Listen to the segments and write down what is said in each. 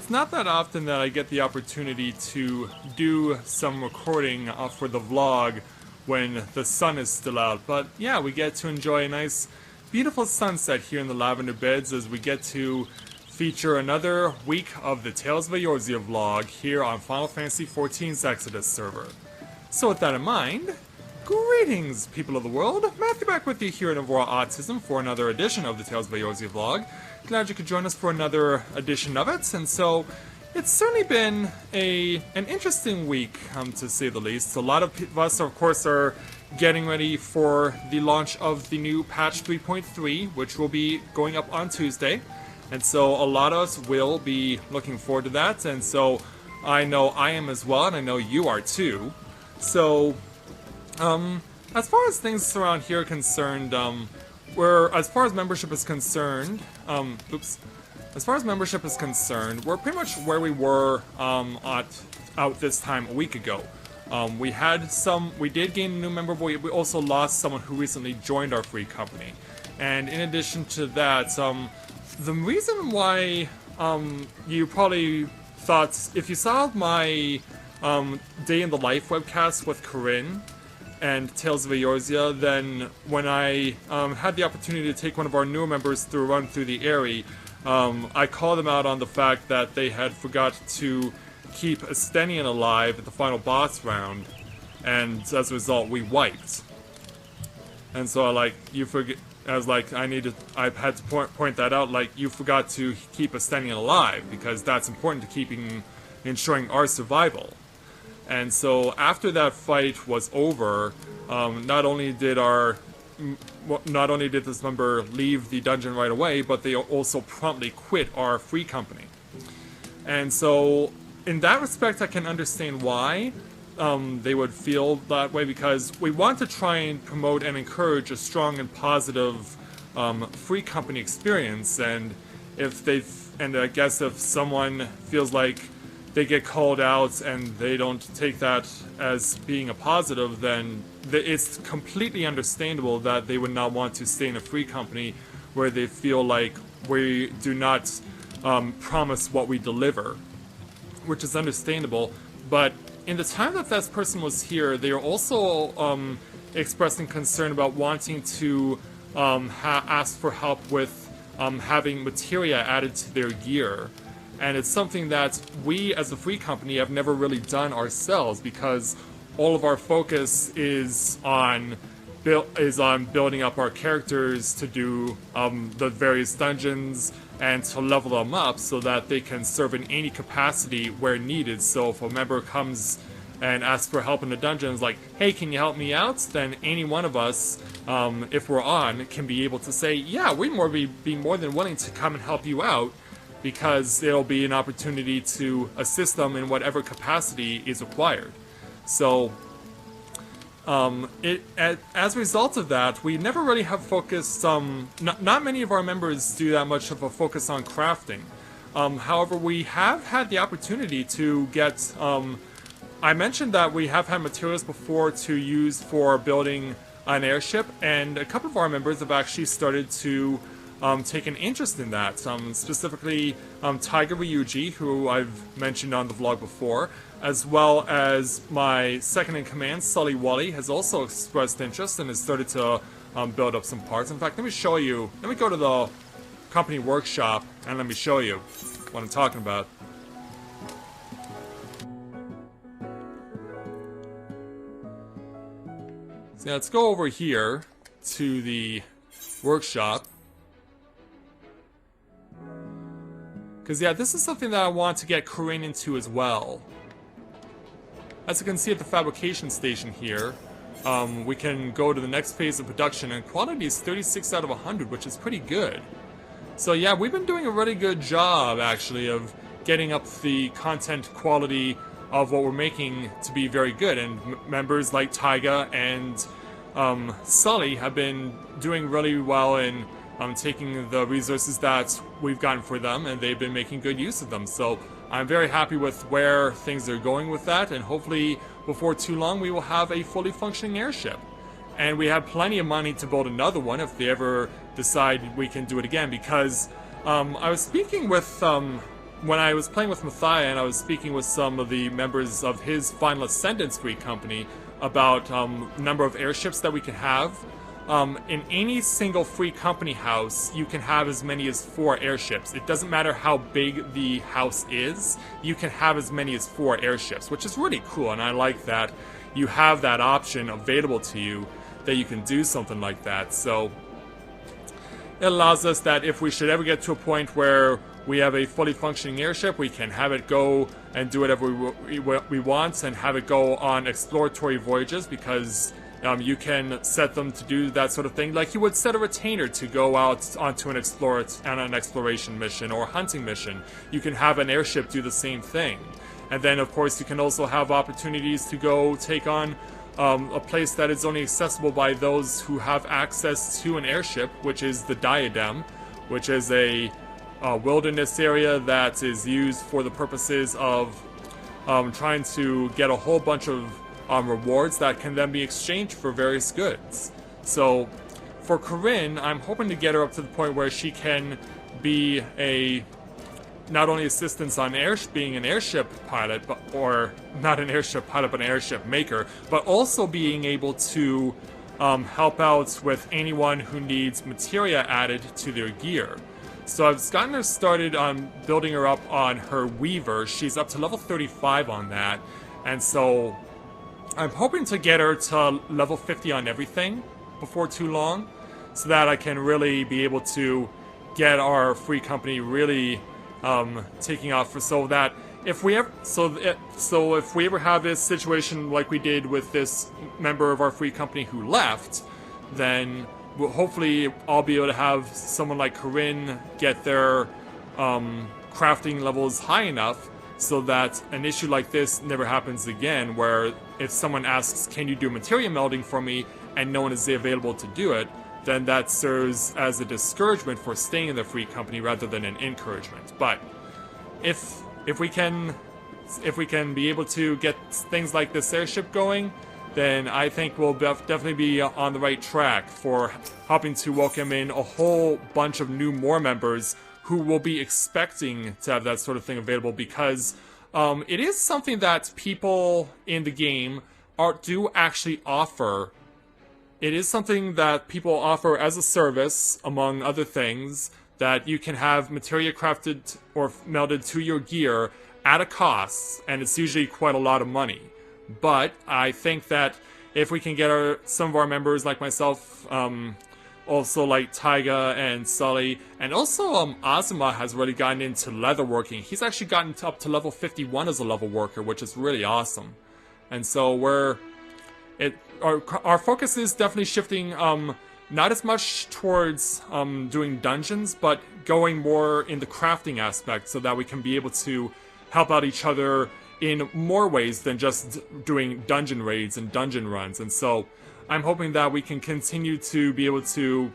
it's not that often that I get the opportunity to do some recording for the vlog when the sun is still out. But yeah, we get to enjoy a nice, beautiful sunset here in the Lavender Beds as we get to feature another week of the Tales of Eorzea vlog here on Final Fantasy XIV's Exodus server. So with that in mind, greetings, people of the world! Matthew back with you here in Aurora Autism for another edition of the Tales of Eorzea vlog. Glad you could join us for another edition of it, and so it's certainly been an interesting week, to say the least. A lot of us, of course, are getting ready for the launch of the new patch 3.3, which will be going up on Tuesday, and so a lot of us will be looking forward to that, and so I know I am as well, and I know you are too. So, as far as things around here are concerned, as far as membership is concerned, we're pretty much where we were out this time a week ago. We did gain a new member, but we also lost someone who recently joined our free company. And in addition to that, the reason why you probably thought, if you saw my Day in the Life webcast with Corinne and Tales of Eorzea, then when I had the opportunity to take one of our newer members through a run through the area, I called them out on the fact that they had forgot to keep Estenian alive at the final boss round, and as a result we wiped. And so I had to point that out, like, you forgot to keep Estenian alive, because that's important to ensuring our survival. And so after that fight was over, not only did this member leave the dungeon right away, but they also promptly quit our free company. And so in that respect, I can understand why they would feel that way, because we want to try and promote and encourage a strong and positive free company experience. And I guess if someone feels like they get called out and they don't take that as being a positive, then it's completely understandable that they would not want to stay in a free company where they feel like we do not promise what we deliver, which is understandable. But in the time that that person was here, they are also expressing concern about wanting to ask for help with having materia added to their gear. And it's something that we, as a free company, have never really done ourselves, because all of our focus is on building up our characters to do the various dungeons and to level them up so that they can serve in any capacity where needed. So if a member comes and asks for help in the dungeons, like, hey, can you help me out? Then any one of us, if we're on, can be able to say, yeah, we'd be more than willing to come and help you out, because it'll be an opportunity to assist them in whatever capacity is required. So, as a result of that, we never really have focused, not many of our members do that much of a focus on crafting. However, we have had the opportunity to get, I mentioned that we have had materials before to use for building an airship, and a couple of our members have actually started to take an interest in that. Specifically, Tiger Ryuji, who I've mentioned on the vlog before, as well as my second-in-command, Sully Wally, has also expressed interest and has started to build up some parts. In fact, let me show you. Let me go to the company workshop and let me show you what I'm talking about. So let's go over here to the workshop. Because, yeah, this is something that I want to get Corinne into as well. As you can see at the fabrication station here, we can go to the next phase of production, and quality is 36 out of 100, which is pretty good. So, yeah, we've been doing a really good job, actually, of getting up the content quality of what we're making to be very good. And members like Taiga and Sully have been doing really well in taking the resources that we've gotten for them, and they've been making good use of them. So I'm very happy with where things are going with that, and hopefully before too long we will have a fully functioning airship. And we have plenty of money to build another one if they ever decide we can do it again, because I was speaking with when I was playing with Mathia and I was speaking with some of the members of his Final Ascendance Free Company about number of airships that we can have, in any single Free Company house, you can have as many as 4 airships. It doesn't matter how big the house is, you can have as many as 4 airships, which is really cool, and I like that you have that option available to you, that you can do something like that. So it allows us that if we should ever get to a point where we have a fully functioning airship, we can have it go and do whatever we want and have it go on exploratory voyages, because you can set them to do that sort of thing, like you would set a retainer to go out onto an exploration mission or a hunting mission. You can have an airship do the same thing. And then, of course, you can also have opportunities to go take on a place that is only accessible by those who have access to an airship, which is the Diadem, which is a wilderness area that is used for the purposes of trying to get a whole bunch of rewards that can then be exchanged for various goods. So for Corinne, I'm hoping to get her up to the point where she can be not only assistance on being an airship pilot, or not an airship pilot, but an airship maker, but also being able to help out with anyone who needs materia added to their gear. So I've gotten her started on building her up on her Weaver. She's up to level 35 on that, and so I'm hoping to get her to level 50 on everything before too long, so that I can really be able to get our Free Company really taking off, so that if we ever if we ever have this situation like we did with this member of our Free Company who left, then hopefully I'll be able to have someone like Corinne get their crafting levels high enough so that an issue like this never happens again, where if someone asks, can you do materia melding for me, and no one is available to do it, then that serves as a discouragement for staying in the Free Company rather than an encouragement. But if we can be able to get things like this airship going, then I think we'll definitely be on the right track for helping to welcome in a whole bunch of more members who will be expecting to have that sort of thing available, because it is something that people in the game do actually offer. It is something that people offer as a service, among other things, that you can have materia crafted or melded to your gear at a cost, and it's usually quite a lot of money. But I think that if we can get some of our members like myself, also like Taiga and Sully, and also Azuma has already gotten into leatherworking. He's actually gotten up to level 51 as a level worker, which is really awesome. And so our focus is definitely shifting not as much towards doing dungeons, but going more in the crafting aspect, so that we can be able to help out each other in more ways than just doing dungeon raids and dungeon runs. And so I'm hoping that we can continue to be able to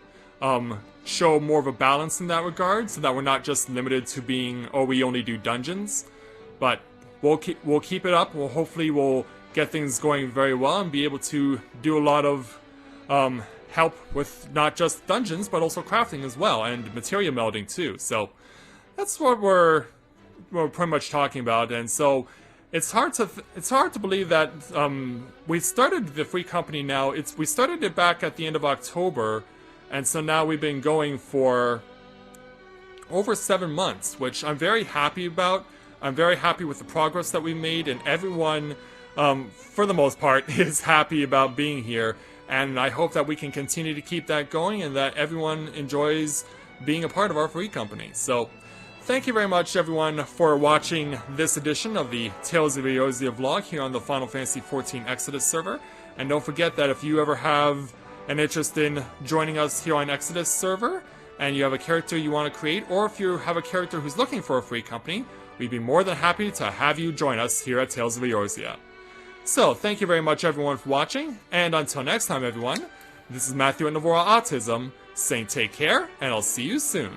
show more of a balance in that regard, so that we're not just limited to being, oh, we only do dungeons, but we'll keep it up. Hopefully we'll get things going very well and be able to do a lot of help with not just dungeons, but also crafting as well, and materia melding too. So that's what we're pretty much talking about. And so it's hard to believe that we started the Free Company now. We started it back at the end of October, and so now we've been going for over 7 months, which I'm very happy about. I'm very happy with the progress that we made, and everyone, for the most part, is happy about being here. And I hope that we can continue to keep that going, and that everyone enjoys being a part of our Free Company. So thank you very much, everyone, for watching this edition of the Tales of Eorzea vlog here on the Final Fantasy XIV Exodus server. And don't forget that if you ever have an interest in joining us here on Exodus server, and you have a character you want to create, or if you have a character who's looking for a Free Company, we'd be more than happy to have you join us here at Tales of Eorzea. So, thank you very much, everyone, for watching, and until next time, everyone, this is Matthew at Navora Autism, saying take care, and I'll see you soon.